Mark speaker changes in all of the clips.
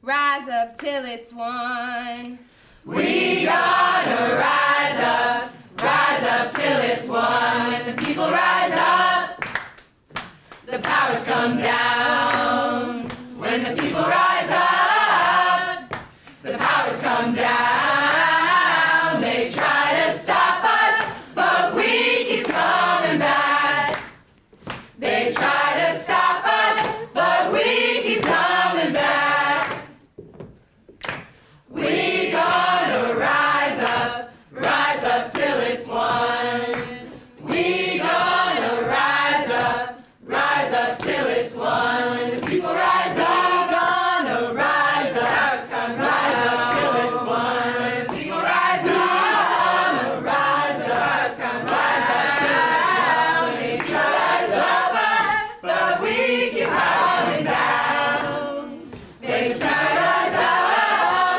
Speaker 1: rise up till it's won.
Speaker 2: We gonna rise up till it's won. When the people rise up, the powers come down. When the people rise up, the powers come down. They try to stop us, but we keep coming back. They try to stop us, but we keep coming back. We gonna rise up till it's won. We gonna rise up till it's won. When the people rise up, gonna rise up till it's won. When the people rise up, gonna rise up till it's won. They rise up, but we keep coming down. They try to rise up,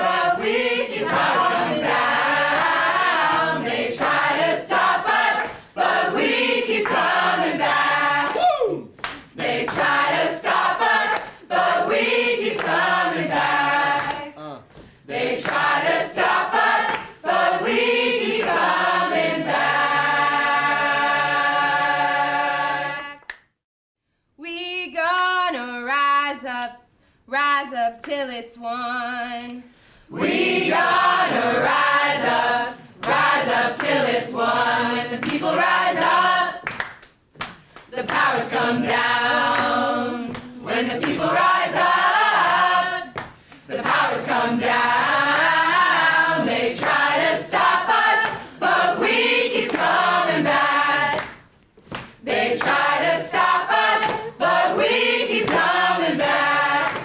Speaker 2: but we keep coming down. They try to stop us, but we keep coming back. Woo! They try to stop us, but we keep coming back. They try to stop us, but we keep coming back.
Speaker 1: We gonna rise up till it's won.
Speaker 2: We gonna rise up till it's won. When the people rise up, the powers come down. When the people rise up, the powers come down. They try to stop us, but we keep coming back. They try to stop us, but we keep coming back.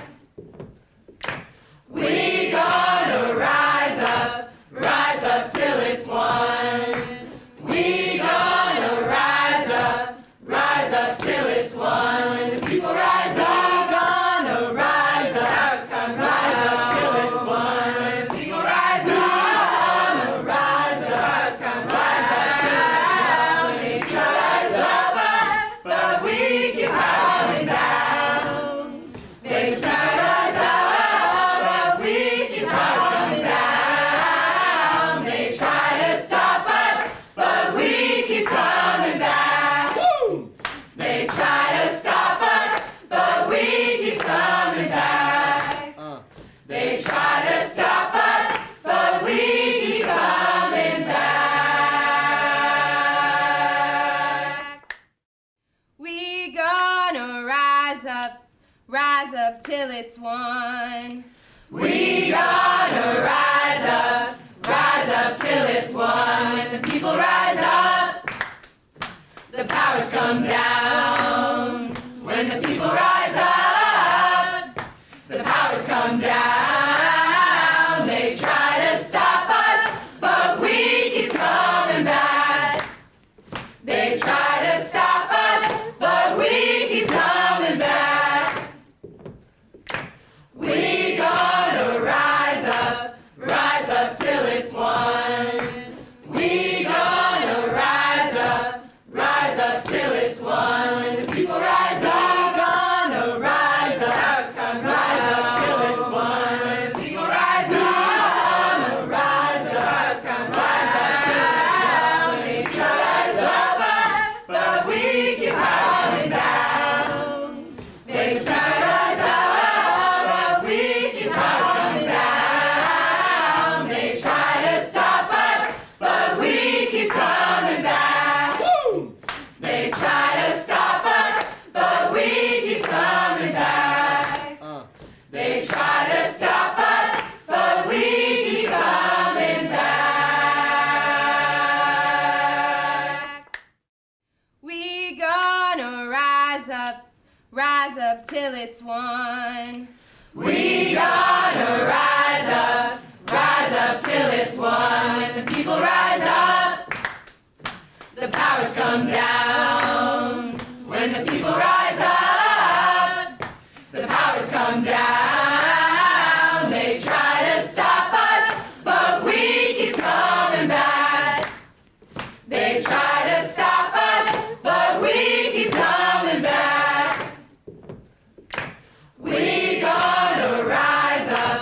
Speaker 2: We gonna rise up till it's won. We gonna rise up till it's won. When the people rise up, gonna rise up till it's won. When the people rise up, gonna rise up till it's won. They rise up, but we keep coming down. They try to rise up, but we keep coming down. They try to stop us, but we keep coming back. Woo! They try to stop us, but we keep coming back. They try to stop us, but we keep coming back.
Speaker 1: We gonna rise up till it's won.
Speaker 2: We gonna rise up till it's won. When the people rise up, the powers come down. When the people rise up, the powers come down. They try to stop us, but we keep coming back. They try to stop us, but we keep coming back. We gonna rise up till it's won. We gonna rise up till it's won. When the people rise up, gonna rise up till it's won. When the people rise up, gonna rise up till it's won. They rise up, but we keep coming down. They try to rise up, but we keep coming down. They try to stop us, but we keep coming back. Woo! They try to stop us, but we keep coming back. They try to stop us, but we keep coming back.
Speaker 1: We gonna rise up till it's won.
Speaker 2: We gonna rise up till it's won. When the people rise up, the powers come down. When the people rise up, the powers come down. They try to stop us, but we keep coming back. They try to stop us, but we keep coming back. We gonna rise up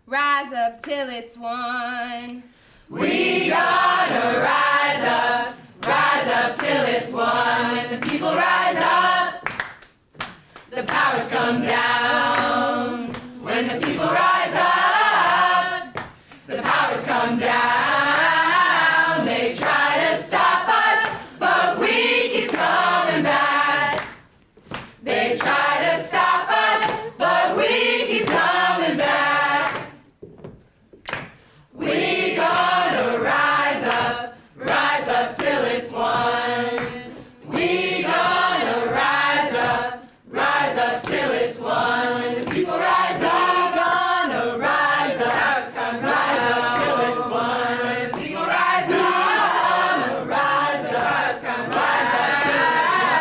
Speaker 1: rise up till it's won.
Speaker 2: We gonna rise up till it's won. When the people rise up, the powers come down. When the people rise up, the powers come down. They try to stop us, but we keep coming back. They try to stop us, but we keep coming back. We gonna rise up till it's won. We gonna rise up till it's won. When the people rise up, gonna rise up till it's won. When the people rise up, rise up till it's won.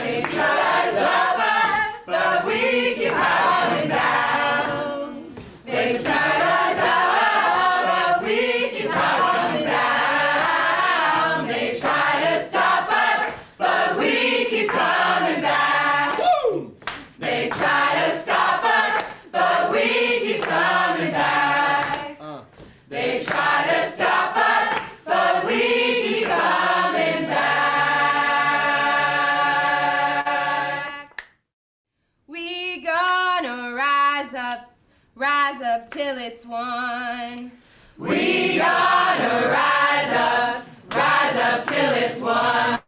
Speaker 2: They try to stop us, but we keep coming down. They try to stop us, but we keep coming down. They try to stop us, but we keep coming back. Woo! They try to stop us, but we keep coming back. They try to stop us, but we keep coming back.
Speaker 1: We gonna rise up till it's won.
Speaker 2: We gonna rise up till it's won.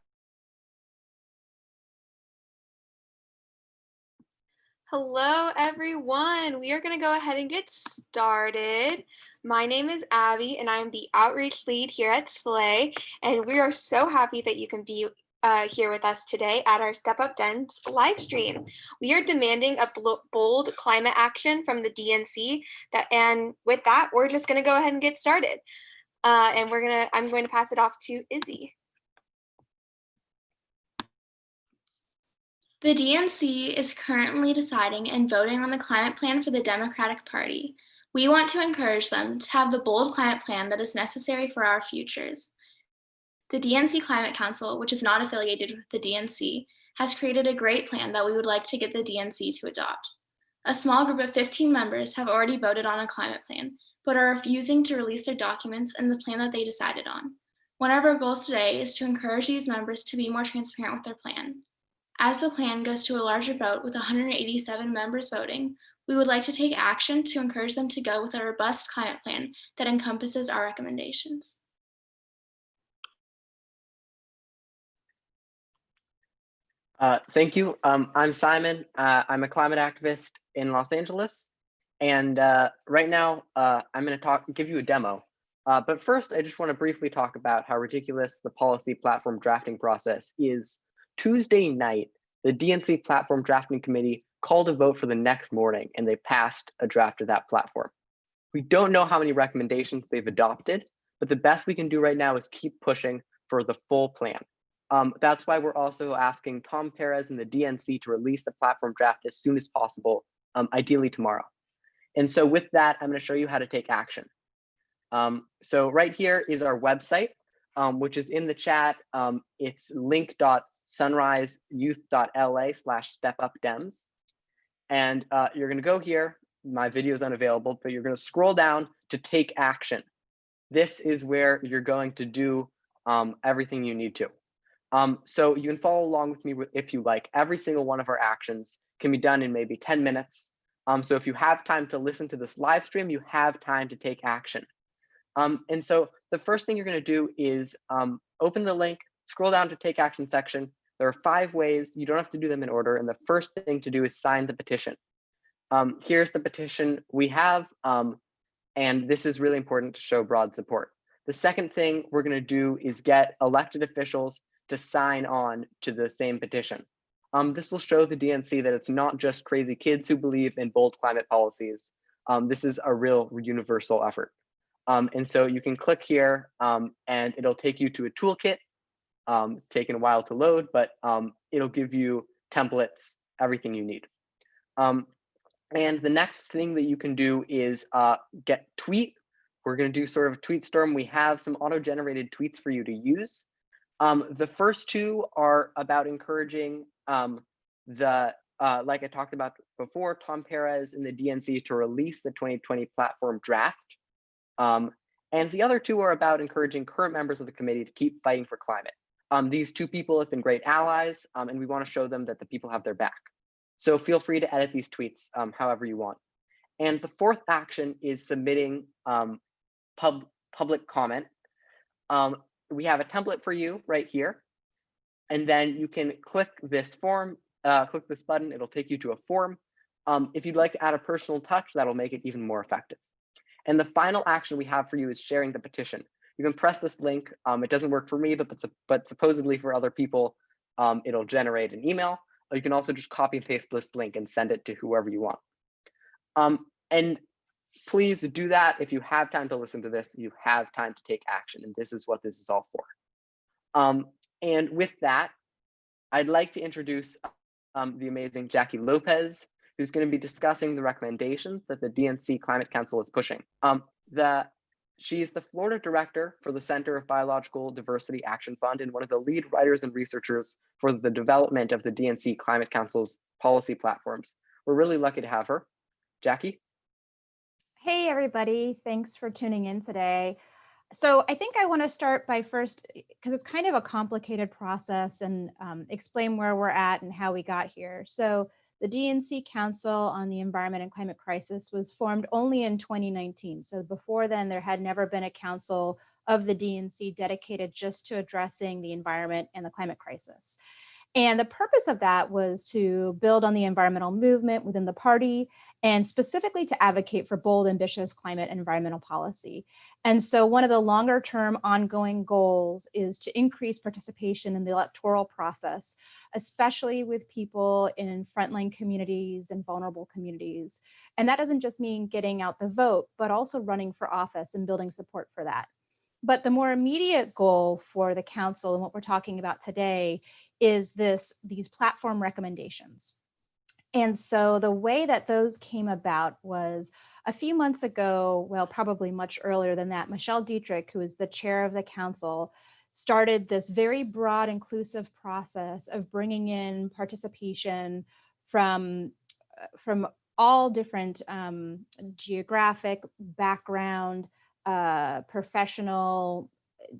Speaker 3: Hello, everyone. We are going to go ahead and get started. My name is Abby, and I'm the outreach lead here at SLAY, and we are so happy that you can be here with us today at our Step Up Dems live stream. We are demanding a bold climate action from the DNC, and with that, we're just going to go ahead and get started. And I'm going to pass it off to Izzy.
Speaker 4: The DNC is currently deciding and voting on the climate plan for the Democratic Party. We want to encourage them to have the bold climate plan that is necessary for our futures. The DNC Climate Council, which is not affiliated with the DNC, has created a great plan that we would like to get the DNC to adopt. A small group of 15 members have already voted on a climate plan, but are refusing to release their documents and the plan that they decided on. One of our goals today is to encourage these members to be more transparent with their plan. As the plan goes to a larger vote with 187 members voting, we would like to take action to encourage them to go with a robust climate plan that encompasses our recommendations.
Speaker 5: Thank you. I'm Simon. I'm a climate activist in Los Angeles. And right now, I'm going to give you a demo. But first, I just want to briefly talk about how ridiculous the policy platform drafting process is. Tuesday night, the DNC Platform Drafting Committee called a vote for the next morning, and they passed a draft of that platform. We don't know how many recommendations they've adopted, but the best we can do right now is keep pushing for the full plan. That's why we're also asking Tom Perez and the DNC to release the platform draft as soon as possible, ideally tomorrow. And so with that, I'm going to show you how to take action. So right here is our website, which is in the chat. It's link.sunriseyouth.la/stepupdems. And you're going to go here. My video is unavailable, but you're going to scroll down to take action. This is where you're going to do everything you need to. So you can follow along with me if you like. Every single one of our actions can be done in maybe 10 minutes. So if you have time to listen to this live stream, you have time to take action. And so the first thing you're going to do is open the link, scroll down to take action section. There are 5 ways. You don't have to do them in order. And the first thing to do is sign the petition. Here's the petition we have. And this is really important to show broad support. The second thing we're going to do is get elected officials to sign on to the same petition. This will show the DNC that it's not just crazy kids who believe in bold climate policies. This is a real universal effort. And so you can click here and it'll take you to a toolkit. It's taken a while to load, but it'll give you templates, everything you need. And the next thing that you can do is get tweet. We're going to do sort of a tweet storm. We have some auto-generated tweets for you to use. The first 2 are about encouraging the like I talked about before, Tom Perez in the DNC to release the 2020 platform draft. And the other two are about encouraging current members of the committee to keep fighting for climate. These two people have been great allies, and we want to show them that the people have their back. So feel free to edit these tweets however you want. And the fourth action is submitting public comment. We have a template for you right here. And then you can click this form, click this button, it'll take you to a form. If you'd like to add a personal touch, that'll make it even more effective. And the final action we have for you is sharing the petition. You can press this link. It doesn't work for me, but supposedly for other people, it'll generate an email. Or you can also just copy and paste this link and send it to whoever you want. And please do that. If you have time to listen to this, you have time to take action. And this is what this is all for. And with that, I'd like to introduce the amazing Jackie Lopez, who's going to be discussing the recommendations that the DNC Climate Council is pushing. She's the Florida Director for the Center of Biological Diversity Action Fund and one of the lead writers and researchers for the development of the DNC Climate Council's policy platforms. We're really lucky to have her. Jackie?
Speaker 6: Hey, everybody. Thanks for tuning in today. So I think I want to start by first, because it's kind of a complicated process, and explain where we're at and how we got here. So the DNC Council on the Environment and Climate Crisis was formed only in 2019. So before then, there had never been a council of the DNC dedicated just to addressing the environment and the climate crisis. And the purpose of that was to build on the environmental movement within the party and specifically to advocate for bold, ambitious climate and environmental policy. And so one of the longer term ongoing goals is to increase participation in the electoral process, especially with people in frontline communities and vulnerable communities. And that doesn't just mean getting out the vote, but also running for office and building support for that. But the more immediate goal for the council and what we're talking about today is these platform recommendations. And so the way that those came about was a few months ago, well, probably much earlier than that, Michelle Dietrich, who is the chair of the council, started this very broad, inclusive process of bringing in participation from all different geographic background, professional,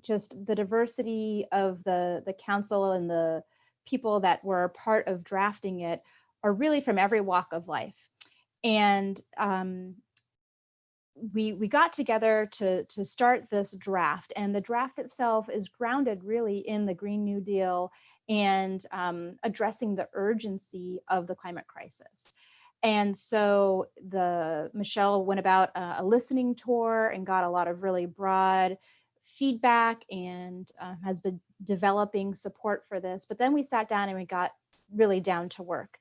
Speaker 6: just the diversity of the council and the people that were part of drafting it are really from every walk of life. And we got together to start this draft, and the draft itself is grounded really in the Green New Deal and addressing the urgency of the climate crisis. And so Michelle went about a listening tour and got a lot of really broad feedback and has been developing support for this. But then we sat down and we got really down to work.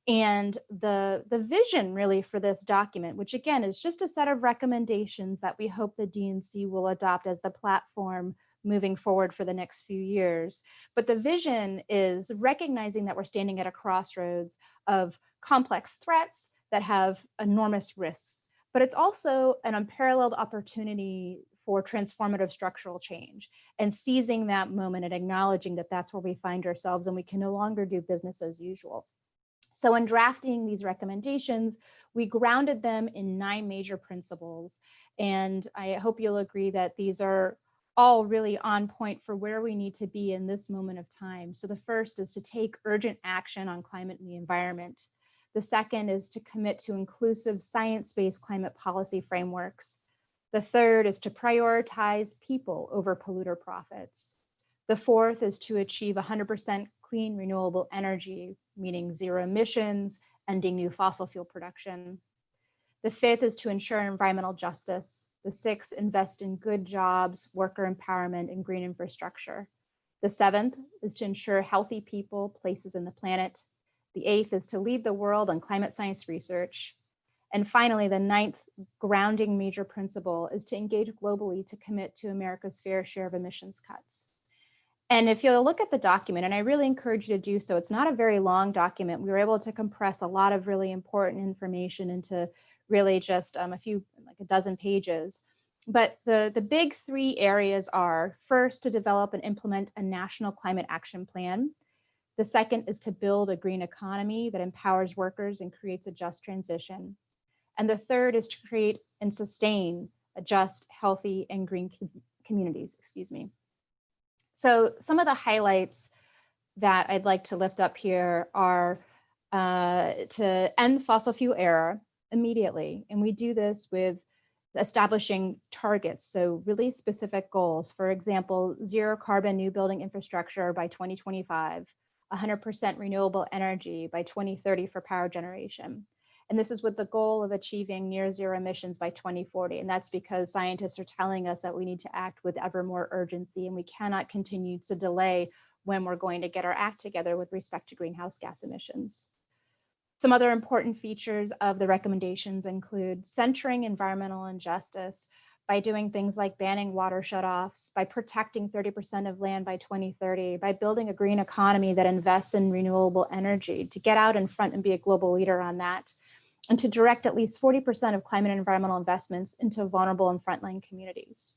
Speaker 6: And the vision really for this document, which again is just a set of recommendations that we hope the DNC will adopt as the platform moving forward for the next few years. But the vision is recognizing that we're standing at a crossroads of complex threats that have enormous risks, but it's also an unparalleled opportunity for transformative structural change, and seizing that moment and acknowledging that that's where we find ourselves and we can no longer do business as usual. So in drafting these recommendations, we grounded them in 9 major principles. And I hope you'll agree that these are all really on point for where we need to be in this moment of time. So the first is to take urgent action on climate and the environment. The second is to commit to inclusive science-based climate policy frameworks. The third is to prioritize people over polluter profits. The fourth is to achieve 100% clean renewable energy, meaning zero emissions, ending new fossil fuel production. The fifth is to ensure environmental justice. The sixth, invest in good jobs, worker empowerment, and green infrastructure. The seventh is to ensure healthy people, places, and the planet. The eighth is to lead the world on climate science research. And finally, the ninth grounding major principle is to engage globally to commit to America's fair share of emissions cuts. And if you'll look at the document, and I really encourage you to do so, it's not a very long document. We were able to compress a lot of really important information into really just a dozen pages. But the big 3 areas are, first, to develop and implement a national climate action plan. The second is to build a green economy that empowers workers and creates a just transition. And the third is to create and sustain a just, healthy, and green communities, excuse me. So some of the highlights that I'd like to lift up here are to end the fossil fuel era immediately. And we do this with establishing targets, so really specific goals. For example, zero carbon new building infrastructure by 2025, 100% renewable energy by 2030 for power generation. And this is with the goal of achieving near zero emissions by 2040. And that's because scientists are telling us that we need to act with ever more urgency, and we cannot continue to delay when we're going to get our act together with respect to greenhouse gas emissions. Some other important features of the recommendations include centering environmental injustice by doing things like banning water shutoffs, by protecting 30% of land by 2030, by building a green economy that invests in renewable energy, to get out in front and be a global leader on that, and to direct at least 40% of climate and environmental investments into vulnerable and frontline communities.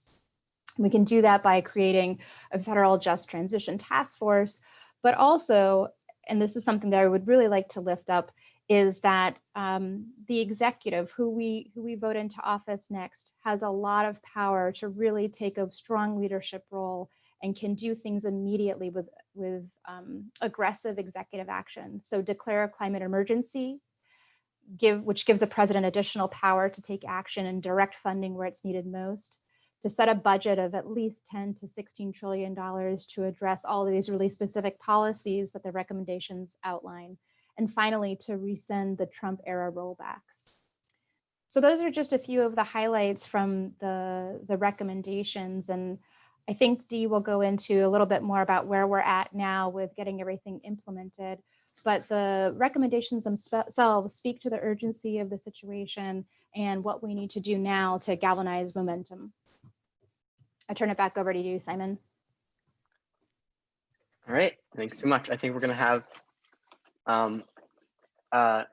Speaker 6: We can do that by creating a federal just transition task force, but also, and this is something that I would really like to lift up, is that the executive who we vote into office next has a lot of power to really take a strong leadership role and can do things immediately with aggressive executive action. So declare a climate emergency, which gives the president additional power to take action and direct funding where it's needed most, to set a budget of at least $10 to $16 trillion to address all of these really specific policies that the recommendations outline, and finally to rescind the Trump era rollbacks. So those are just a few of the highlights from the recommendations, and I think Dee will go into a little bit more about where we're at now with getting everything implemented. But the recommendations themselves speak to the urgency of the situation and what we need to do now to galvanize momentum. I turn it back over to you, Simon.
Speaker 5: All right, thanks so much. I think we're going to have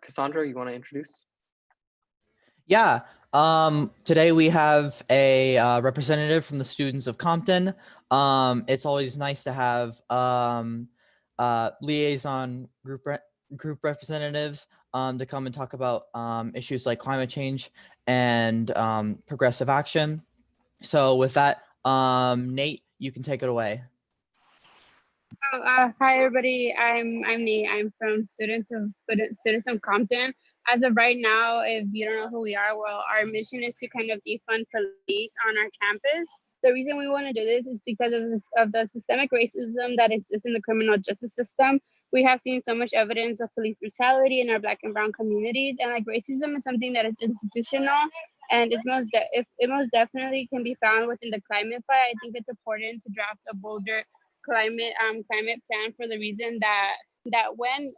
Speaker 5: Cassandra, you want to introduce?
Speaker 7: Yeah. Today we have a representative from the students of Compton. It's always nice to have liaison group representatives to come and talk about issues like climate change and progressive action. So with that, Nate, you can take it away.
Speaker 8: Hi everybody, I'm Nate. I'm from Students of Compton. As of right now, if you don't know who we are, well, our mission is to kind of defund police on our campus. The reason we want to do this is because of the systemic racism that exists in the criminal justice system. We have seen so much evidence of police brutality in our Black and Brown communities, and like racism is something that is institutional, and it most definitely can be found within the climate fight. I think it's important to draft a bolder climate plan for the reason that when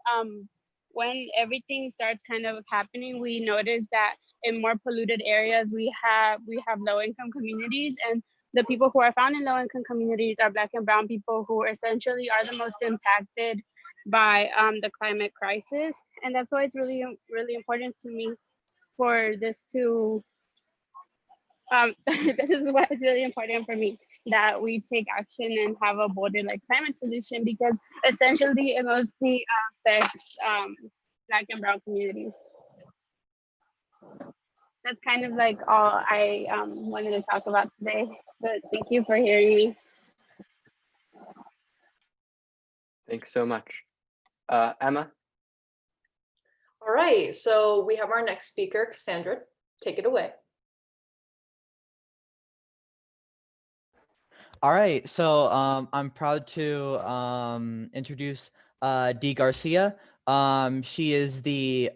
Speaker 8: everything starts kind of happening, we notice that in more polluted areas we have low-income communities, and the people who are found in low-income communities are Black and Brown people who essentially are the most impacted by the climate crisis. And that's why it's really important to me for this to this is why it's really important for me that we take action and have a bolder like climate solution, because essentially it mostly affects Black and Brown communities. That's kind of like all I wanted to talk about today, but thank you for hearing me.
Speaker 5: Thanks so much. Emma?
Speaker 2: All right, so we have our next speaker, Cassandra. Take it away.
Speaker 7: All right, so I'm proud to introduce Dee Garcia. She is the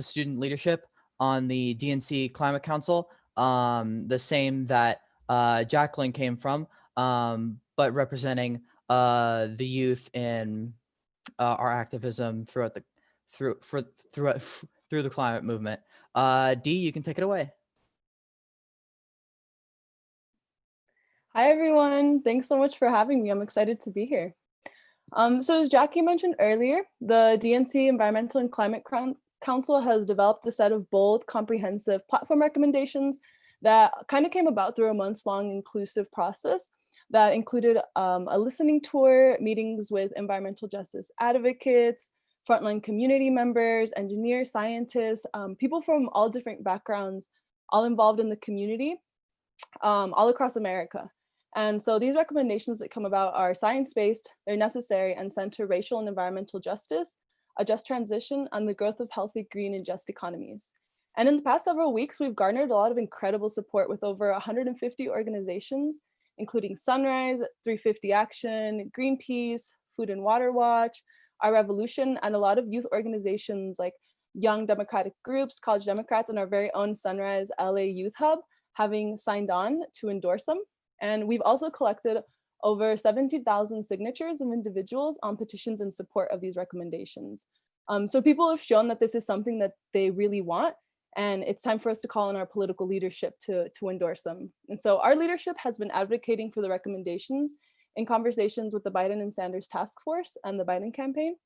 Speaker 7: student leadership on the DNC Climate Council, the same that Jacqueline came from, but representing the youth in our activism throughout through the climate movement. Dee, you can take it away.
Speaker 9: Hi, everyone. Thanks so much for having me. I'm excited to be here. So as Jackie mentioned earlier, the DNC Environmental and Climate Council has developed a set of bold, comprehensive platform recommendations that kind of came about through a months-long inclusive process. that included a listening tour, meetings with environmental justice advocates, frontline community members, engineers, scientists, people from all different backgrounds, all involved in the community, all across America. And so these recommendations that come about are science-based, they're necessary, and center racial and environmental justice, a just transition, and the growth of healthy, green, and just economies. And in the past several weeks, we've garnered a lot of incredible support with over 150 organizations, including Sunrise, 350 Action, Greenpeace, Food and Water Watch, Our Revolution, and a lot of youth organizations like Young Democratic Groups, College Democrats, and our very own Sunrise LA Youth Hub having signed on to endorse them. And we've also collected over 17,000 signatures of individuals on petitions in support of these recommendations. So people have shown that this is something that they really want, and it's time for us to call on our political leadership to endorse them. And so our leadership has been advocating for the recommendations in conversations with the Biden and Sanders task force and the Biden campaign.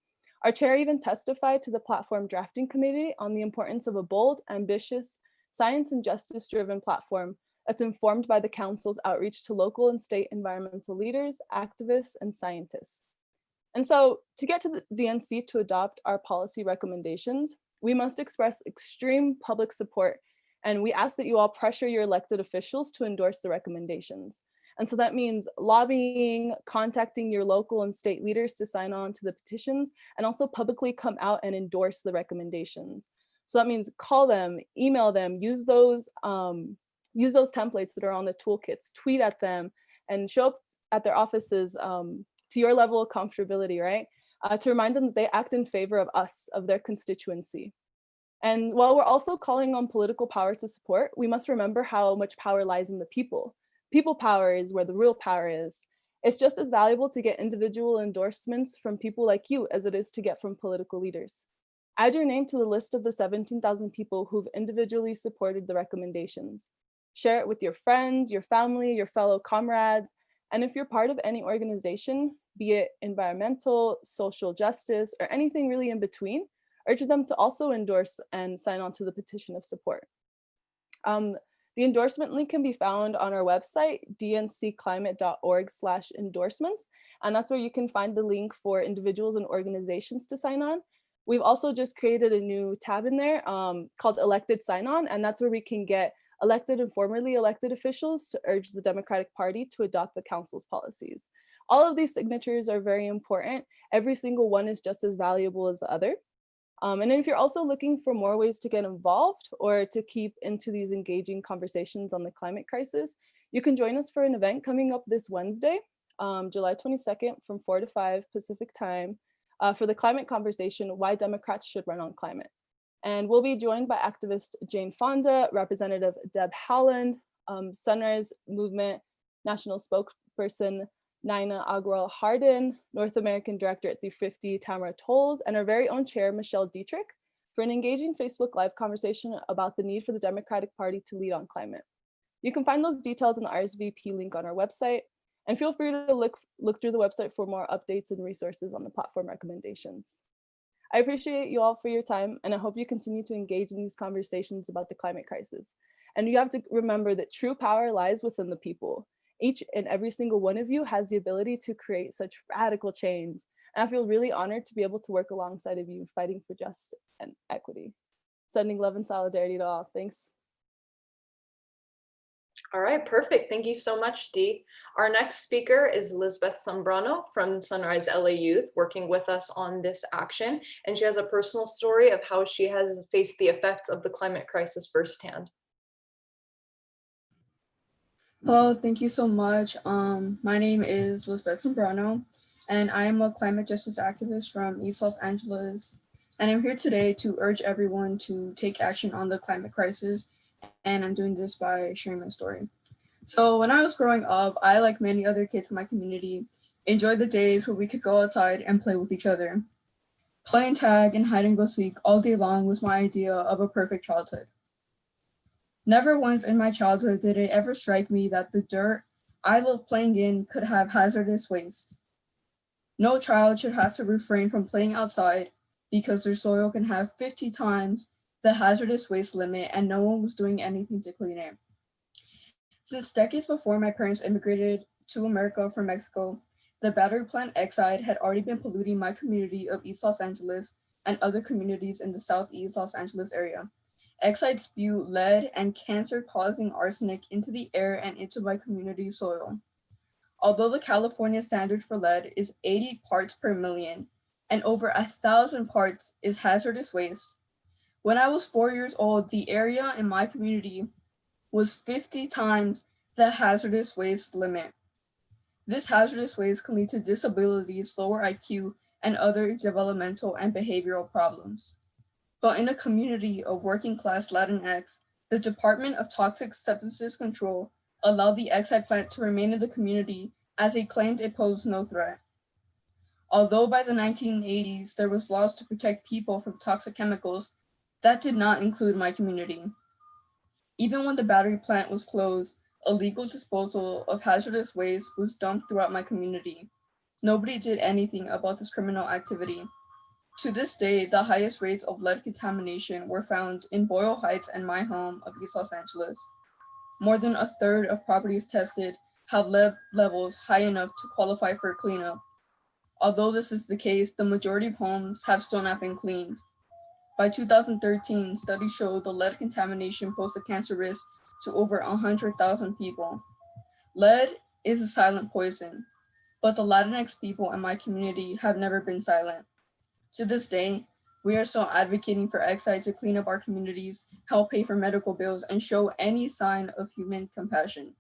Speaker 9: Our chair even testified to the platform drafting committee on the importance of a bold, ambitious, science and justice-driven platform that's informed by the council's outreach to local and state environmental leaders, activists, and scientists. And so to get to the DNC to adopt our policy recommendations, we must express extreme public support, and we ask that you all pressure your elected officials to endorse the recommendations. And so that means lobbying, contacting your local and state leaders to sign on to the petitions, and also publicly come out and endorse the recommendations. So that means call them, email them, use those templates that are on the toolkits, tweet at them, and show up at their offices to your level of comfortability, right? To remind them that they act in favor of us, of their constituency. And while we're also calling on political power to support, we must remember how much power lies in the people. People power is where the real power is. It's just as valuable to get individual endorsements from people like you as it is to get from political leaders. Add your name to the list of the 17,000 people who've individually supported the recommendations. Share it with your friends, your family, your fellow comrades. And if you're part of any organization, be it environmental, social justice, or anything really in between, urge them to also endorse and sign on to the petition of support. The endorsement link can be found on our website, dncclimate.org/endorsements, and that's where you can find the link for individuals and organizations to sign on. We've also just created a new tab in there called Elected Sign On, and that's where we can get elected and formerly elected officials to urge the Democratic Party to adopt the council's policies. All of these signatures are very important. Every single one is just as valuable as the other. And if you're also looking for more ways to get involved or to keep into these engaging conversations on the climate crisis, you can join us for an event coming up this Wednesday, July 22nd from 4 to 5 Pacific time for the climate conversation, Why Democrats Should Run on Climate. And we'll be joined by activist Jane Fonda, Representative Deb Howland, Sunrise Movement National Spokesperson Nina Agrawal Hardin, North American Director at 350 Tamara Tolles, and our very own chair, Michelle Dietrich, for an engaging Facebook Live conversation about the need for the Democratic Party to lead on climate. You can find those details in the RSVP link on our website, and feel free to look through the website for more updates and resources on the platform recommendations. I appreciate you all for your time, and I hope you continue to engage in these conversations about the climate crisis. And you have to remember that true power lies within the people. Each and every single one of you has the ability to create such radical change. And I feel really honored to be able to work alongside of you fighting for justice and equity. Sending love and solidarity to all. Thanks.
Speaker 2: All right, perfect. Thank you so much, Dee. Our next speaker is Elizabeth Zambrano from Sunrise LA Youth, working with us on this action. And she has a personal story of how she has faced the effects of the climate crisis firsthand.
Speaker 10: Hello, thank you so much. My name is Elizabeth Zambrano, and I am a climate justice activist from East Los Angeles. And I'm here today to urge everyone to take action on the climate crisis. And I'm doing this by sharing my story. So when I was growing up, I, like many other kids in my community, enjoyed the days where we could go outside and play with each other. Playing tag and hide and go seek all day long was my idea of a perfect childhood. Never once in my childhood did it ever strike me that the dirt I loved playing in could have hazardous waste. No child should have to refrain from playing outside because their soil can have 50 times the hazardous waste limit and no one was doing anything to clean it. Since decades before my parents immigrated to America from Mexico, the battery plant Exide had already been polluting my community of East Los Angeles and other communities in the Southeast Los Angeles area. Exide spewed lead and cancer-causing arsenic into the air and into my community soil. Although the California standard for lead is 80 parts per million and over 1,000 parts is hazardous waste, when I was 4 years old, the area in my community was 50 times the hazardous waste limit. This hazardous waste can lead to disabilities, lower IQ, and other developmental and behavioral problems. But in a community of working class Latinx, the Department of Toxic Substances Control allowed the Exide plant to remain in the community as they claimed it posed no threat. Although by the 1980s there was laws to protect people from toxic chemicals, that did not include my community. Even when the battery plant was closed, illegal disposal of hazardous waste was dumped throughout my community. Nobody did anything about this criminal activity. To this day, the highest rates of lead contamination were found in Boyle Heights and my home of East Los Angeles. More than a third of properties tested have lead levels high enough to qualify for cleanup. Although this is the case, the majority of homes have still not been cleaned. By 2013, studies showed the lead contamination posed a cancer risk to over 100,000 people. Lead is a silent poison, but the Latinx people in my community have never been silent. To this day, we are still advocating for Exide to clean up our communities, help pay for medical bills, and show any sign of human compassion.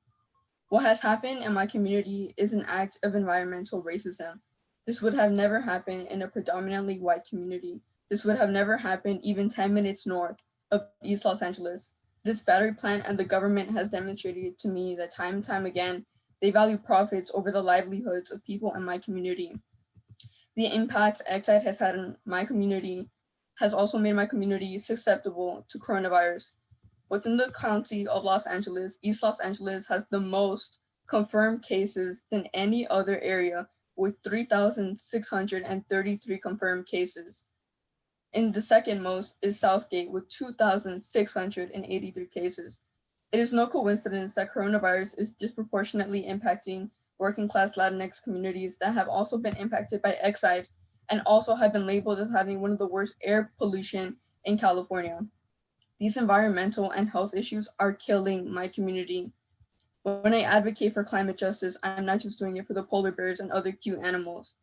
Speaker 10: What has happened in my community is an act of environmental racism. This would have never happened in a predominantly white community. This would have never happened even 10 minutes north of East Los Angeles. This battery plant and the government has demonstrated to me that time and time again, they value profits over the livelihoods of people in my community. The impact Exide has had on my community has also made my community susceptible to coronavirus. Within the county of Los Angeles, East Los Angeles has the most confirmed cases than any other area, with 3,633 confirmed cases. And the second most is Southgate with 2,683 cases. It is no coincidence that coronavirus is disproportionately impacting working class Latinx communities that have also been impacted by Exide and also have been labeled as having one of the worst air pollution in California. These environmental and health issues are killing my community. When I advocate for climate justice, I'm not just doing it for the polar bears and other cute animals.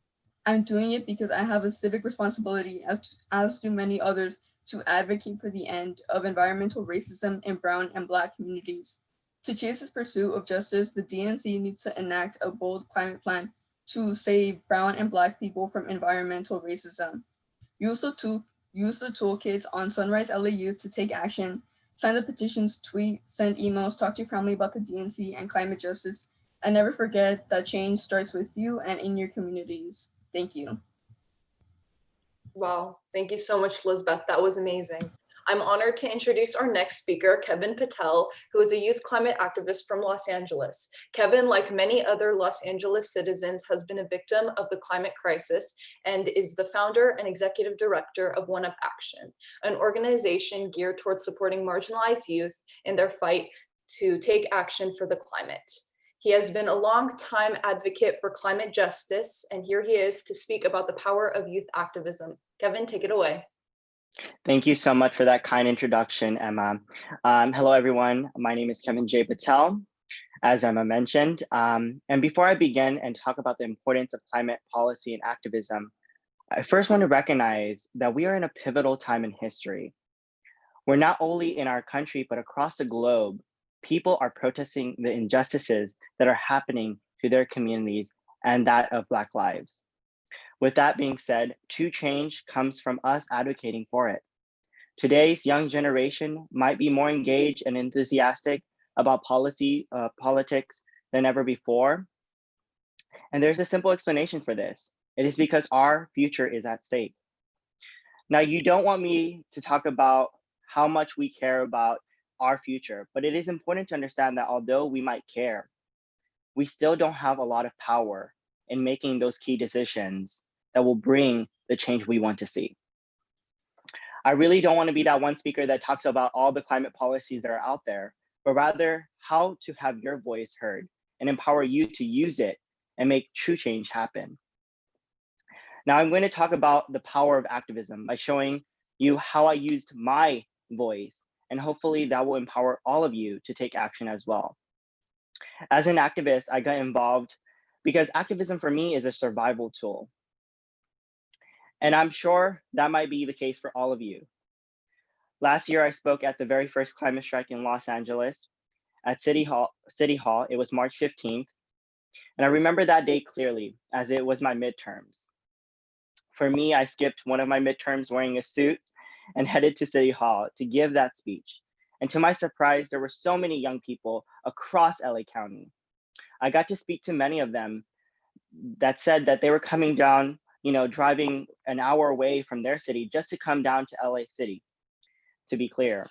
Speaker 10: I'm doing it because I have a civic responsibility, as do many others, to advocate for the end of environmental racism in brown and Black communities. To chase this pursuit of justice, the DNC needs to enact a bold climate plan to save brown and Black people from environmental racism. Use the toolkits on Sunrise LA Youth to take action. Sign the petitions, tweet, send emails, talk to your family about the DNC and climate justice, and never forget that change starts with you and in your communities. Thank you.
Speaker 2: Wow, thank you so much, Lisbeth. That was amazing. I'm honored to introduce our next speaker, Kevin Patel, who is a youth climate activist from Los Angeles. Kevin, like many other Los Angeles citizens, has been a victim of the climate crisis and is the founder and executive director of One Up Action, an organization geared towards supporting marginalized youth in their fight to take action for the climate. He has been a long-time advocate for climate justice, and here he is to speak about the power of youth activism. Kevin, take it away.
Speaker 11: Thank you so much for that kind introduction, Emma. Hello, everyone. My name is Kevin J. Patel, as Emma mentioned. And before I begin and talk about the importance of climate policy and activism, I first want to recognize that we are in a pivotal time in history. We're not only in our country, but across the globe, people are protesting the injustices that are happening to their communities and that of Black lives. With that being said, true change comes from us advocating for it. Today's young generation might be more engaged and enthusiastic about politics than ever before. And there's a simple explanation for this. It is because our future is at stake. Now, you don't want me to talk about how much we care about our future, but it is important to understand that although we might care, we still don't have a lot of power in making those key decisions that will bring the change we want to see. I really don't want to be that one speaker that talks about all the climate policies that are out there, but rather how to have your voice heard and empower you to use it and make true change happen. Now I'm going to talk about the power of activism by showing you how I used my voice, and hopefully that will empower all of you to take action as well. As an activist, I got involved because activism for me is a survival tool. And I'm sure that might be the case for all of you. Last year, I spoke at the very first climate strike in Los Angeles at City Hall. It was March 15th. And I remember that day clearly as it was my midterms. For me, I skipped one of my midterms wearing a suit and headed to City Hall to give that speech. And to my surprise, there were so many young people across LA County. I got to speak to many of them that said that they were coming down, driving an hour away from their city just to come down to LA City, to be clear.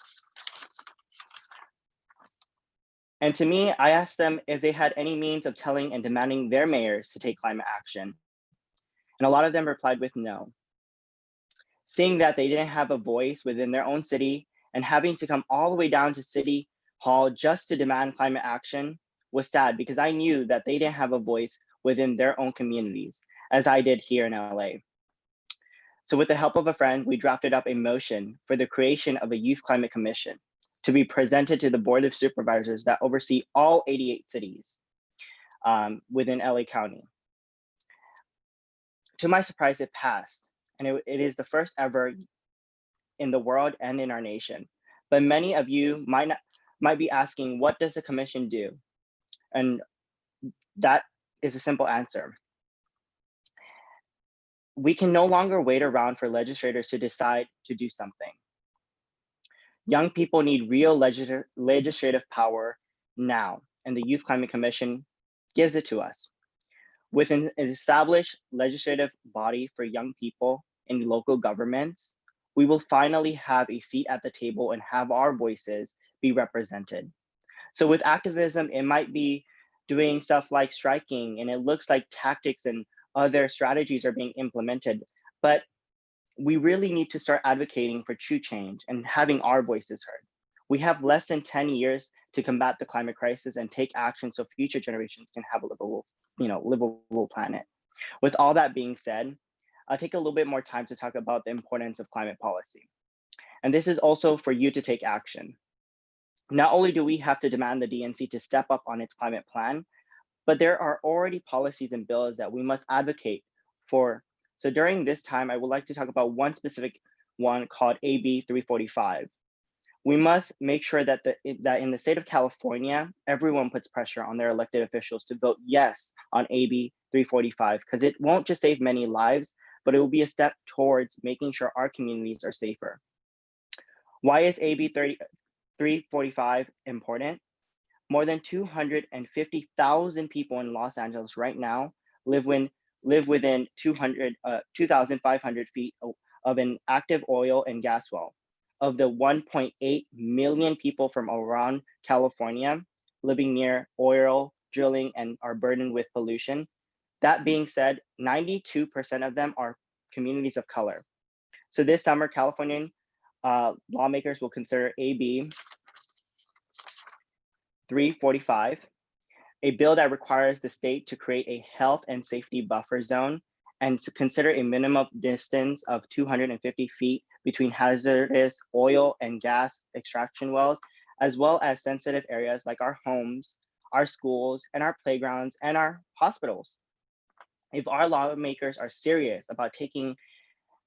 Speaker 11: And to me, I asked them if they had any means of telling and demanding their mayors to take climate action. And a lot of them replied with no. Seeing that they didn't have a voice within their own city and having to come all the way down to City Hall just to demand climate action was sad, because I knew that they didn't have a voice within their own communities, as I did here in LA. So with the help of a friend, we drafted up a motion for the creation of a youth climate commission to be presented to the Board of Supervisors that oversee all 88 cities within LA County. To my surprise, it passed, and it is the first ever in the world and in our nation. But many of you might be asking, what does the commission do? And that is a simple answer. We can no longer wait around for legislators to decide to do something. Young people need real legislative power now, and the Youth Climate Commission gives it to us. With an established legislative body for young people in local governments, we will finally have a seat at the table and have our voices be represented. So with activism, it might be doing stuff like striking, and it looks like tactics and other strategies are being implemented, but we really need to start advocating for true change and having our voices heard. We have less than 10 years to combat the climate crisis and take action so future generations can have a livable planet. With all that being said, I'll take a little bit more time to talk about the importance of climate policy. And this is also for you to take action. Not only do we have to demand the DNC to step up on its climate plan, but there are already policies and bills that we must advocate for. So during this time, I would like to talk about one specific one called AB 345. We must make sure that in the state of California, everyone puts pressure on their elected officials to vote yes on AB 345, because it won't just save many lives, but it will be a step towards making sure our communities are safer. Why is AB 345 important? More than 250,000 people in Los Angeles right now live within 2,500 feet of an active oil and gas well. Of the 1.8 million people from around California living near oil drilling and are burdened with pollution. That being said, 92% of them are communities of color. So this summer, Californian lawmakers will consider AB 345, a bill that requires the state to create a health and safety buffer zone and to consider a minimum distance of 250 feet between hazardous oil and gas extraction wells, as well as sensitive areas like our homes, our schools, and our playgrounds, and our hospitals. If our lawmakers are serious about taking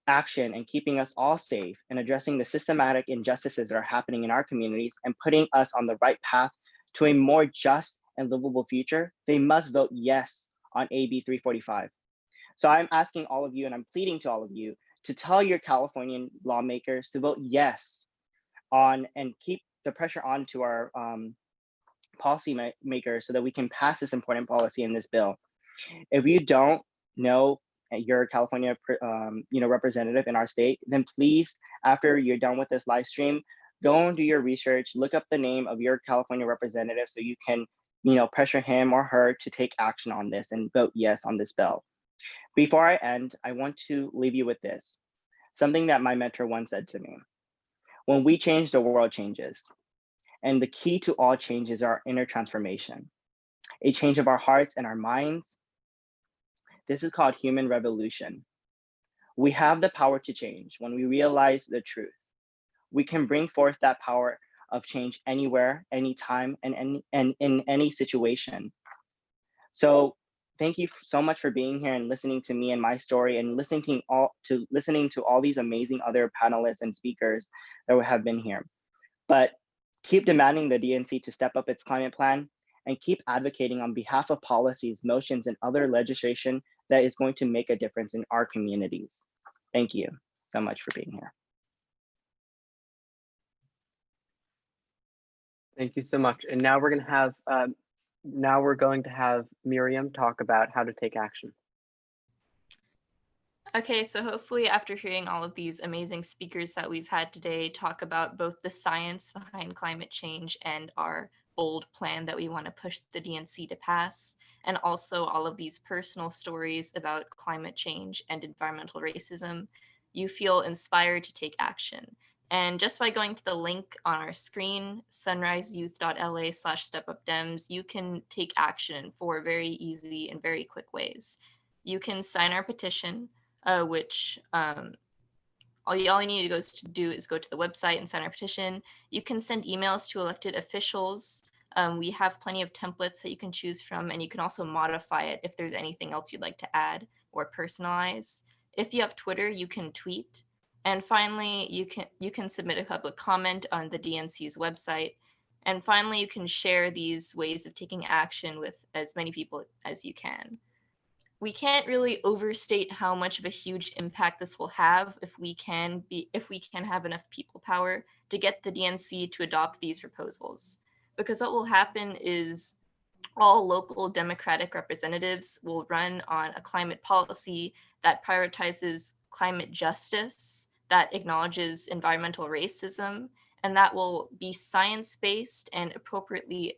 Speaker 11: action and keeping us all safe and addressing the systematic injustices that are happening in our communities and putting us on the right path to a more just and livable future, they must vote yes on AB 345. So I'm asking all of you, and I'm pleading to all of you, to tell your Californian lawmakers to vote yes on and keep the pressure on to our policy makers so that we can pass this important policy in this bill. If you don't know your California representative in our state, then please, after you're done with this live stream, go and do your research, look up the name of your California representative so you can pressure him or her to take action on this and vote yes on this bill. Before I end, I want to leave you with this, something that my mentor once said to me. When we change, the world changes. And the key to all change is our inner transformation. a change of our hearts and our minds. This is called human revolution. We have the power to change when we realize the truth. We can bring forth that power of change anywhere, anytime, and in any situation. So thank you so much for being here and listening to me and my story, and listening to all these amazing other panelists and speakers that have been here. But keep demanding the DNC to step up its climate plan, and keep advocating on behalf of policies, motions, and other legislation that is going to make a difference in our communities. Thank you so much for being here.
Speaker 5: Thank you so much. And now we're going to have Miriam talk about how to take action.
Speaker 12: Okay, so hopefully after hearing all of these amazing speakers that we've had today talk about both the science behind climate change and our bold plan that we want to push the DNC to pass, and also all of these personal stories about climate change and environmental racism, you feel inspired to take action. And just by going to the link on our screen, sunriseyouth.la/stepupdems, you can take action in 4 very easy and very quick ways. You can sign our petition, which all you need to do is go to the website and sign our petition. You can send emails to elected officials. We have plenty of templates that you can choose from, and you can also modify it if there's anything else you'd like to add or personalize. If you have Twitter, you can tweet. And finally, you can submit a public comment on the DNC's website. And finally, you can share these ways of taking action with as many people as you can. We can't really overstate how much of a huge impact this will have if we can have enough people power to get the DNC to adopt these proposals. Because what will happen is all local Democratic representatives will run on a climate policy that prioritizes climate justice, that acknowledges environmental racism, and that will be science-based and appropriately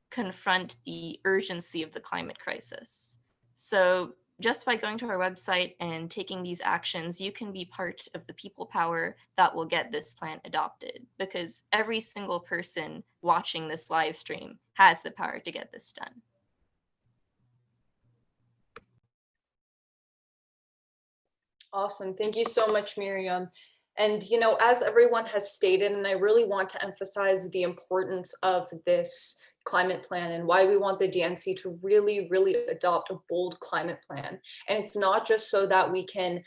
Speaker 12: confront the urgency of the climate crisis. So just by going to our website and taking these actions, you can be part of the people power that will get this plan adopted, because every single person watching this live stream has the power to get this done.
Speaker 13: Awesome. Thank you so much, Miriam. And, you know, as everyone has stated, and I really want to emphasize the importance of this climate plan and why we want the DNC to really, really adopt a bold climate plan. And it's not just so that we can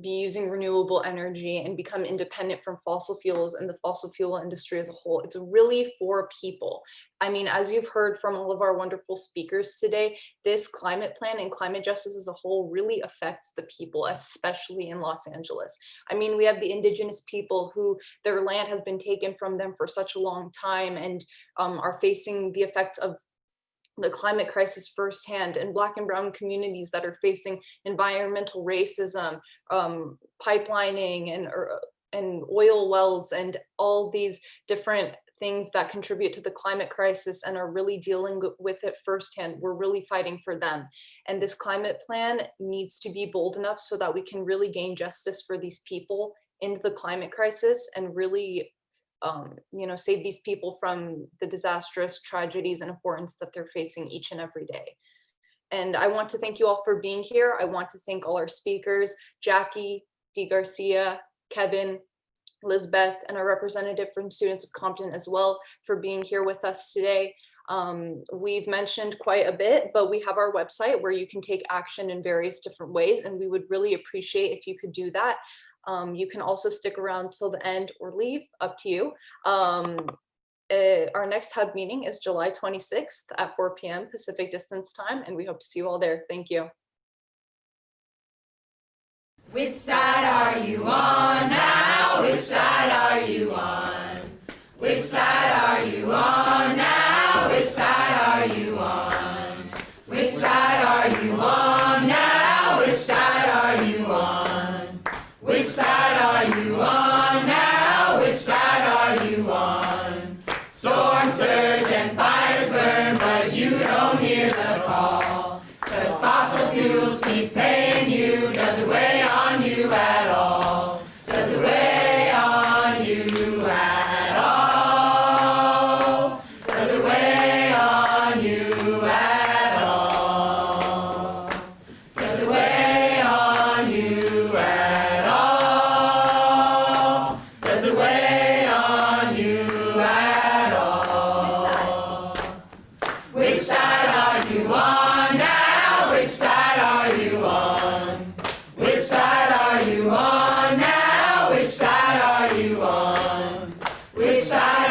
Speaker 13: be using renewable energy and become independent from fossil fuels and the fossil fuel industry as a whole. It's really for people. I mean, as you've heard from all of our wonderful speakers today, this climate plan and climate justice as a whole really affects the people, especially in Los Angeles. I mean, we have the indigenous people who their land has been taken from them for such a long time and are facing the effects of the climate crisis firsthand, and Black and brown communities that are facing environmental racism, pipelining and oil wells, and all these different things that contribute to the climate crisis and are really dealing with it firsthand. We're really fighting for them. And this climate plan needs to be bold enough so that we can really gain justice for these people in the climate crisis and really you know, save these people from the disastrous tragedies and importance that they're facing each and every day. And I want to thank you all for being here. I want to thank all our speakers, Jackie, Dee Garcia, Kevin, Lisbeth, and our representative from Students of Compton as well for being here with us today. We've mentioned quite a bit, but we have our website where you can take action in various different ways, and we would really appreciate if you could do that. You can also stick around till the end or leave, up to you. Our next hub meeting is July 26th at 4 p.m. Pacific Distance Time, and we hope to see you all there. Thank you.
Speaker 2: Which side are you on now? Which side are you on? Which side are you on now? Which side are you on? Which side are you on now? Which side are you on? Which side are you on now? Which side are you on? Storms surge and fires burn, but you don't hear the call. 'Cause fossil fuels keep paying you. Does it weigh on you at all? Does it weigh on you at all? Does it weigh side.